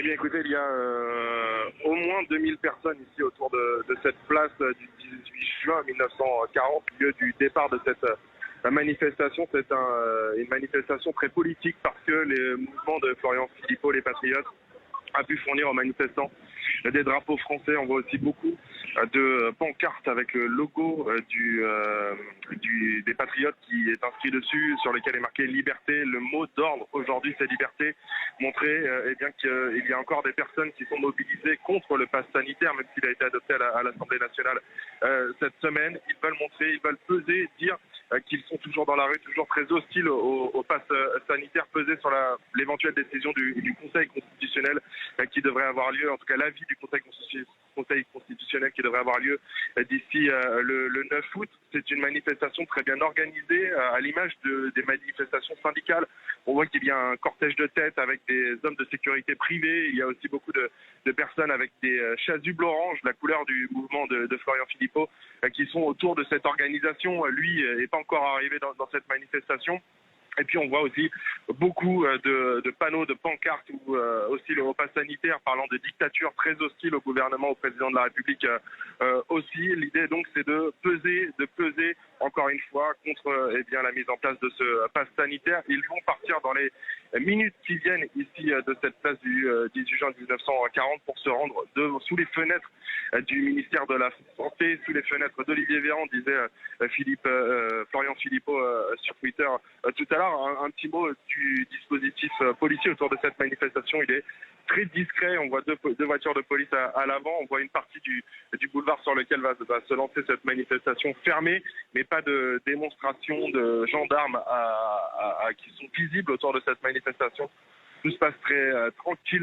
Eh bien écoutez, il y a au moins 2000 personnes ici autour de cette place du 18 juin 1940, lieu du départ de cette manifestation. C'est une manifestation très politique parce que le mouvement de Florian Philippot, les Patriotes, a pu fournir aux manifestants des drapeaux français. On voit aussi beaucoup de pancartes avec le logo des Patriotes qui est inscrit dessus, sur lequel est marqué liberté. Le mot d'ordre aujourd'hui, c'est liberté. Montrer bien qu'il y a encore des personnes qui sont mobilisées contre le pass sanitaire, même s'il a été adopté à l'Assemblée nationale cette semaine. Ils veulent montrer, ils veulent peser, dire qu'ils sont toujours dans la rue, toujours très hostiles au pass sanitaire, peser sur l'éventuelle décision du Conseil constitutionnel qui devrait avoir lieu, en tout cas l'avis du Conseil constitutionnel qui devrait avoir lieu d'ici le 9 août. C'est une manifestation très bien organisée, à l'image des manifestations syndicales. On voit qu'il y a un cortège de tête avec des hommes de sécurité privés. Il y a aussi beaucoup de personnes avec des chasubles orange, la couleur du mouvement de Florian Philippot, qui sont autour de cette organisation. Lui n'est pas encore arrivé dans cette manifestation. Et puis on voit aussi beaucoup de panneaux, de pancartes ou aussi le repas sanitaire parlant de dictature très hostile au gouvernement, au président de la République aussi. L'idée donc c'est de peser encore une fois contre la mise en place de ce pass sanitaire. Ils vont partir dans les minutes qui viennent ici de cette place du 18 juin 1940 pour se rendre sous les fenêtres du ministère de la Santé, sous les fenêtres d'Olivier Véran, disait Florian Philippot sur Twitter tout à l'heure. Un petit mot du dispositif policier autour de cette manifestation. Il est très discret. On voit deux voitures de police à l'avant. On voit une partie du boulevard sur lequel va se lancer cette manifestation fermée, mais pas de démonstration de gendarmes qui sont visibles autour de cette manifestation. Tout se passe très tranquillement.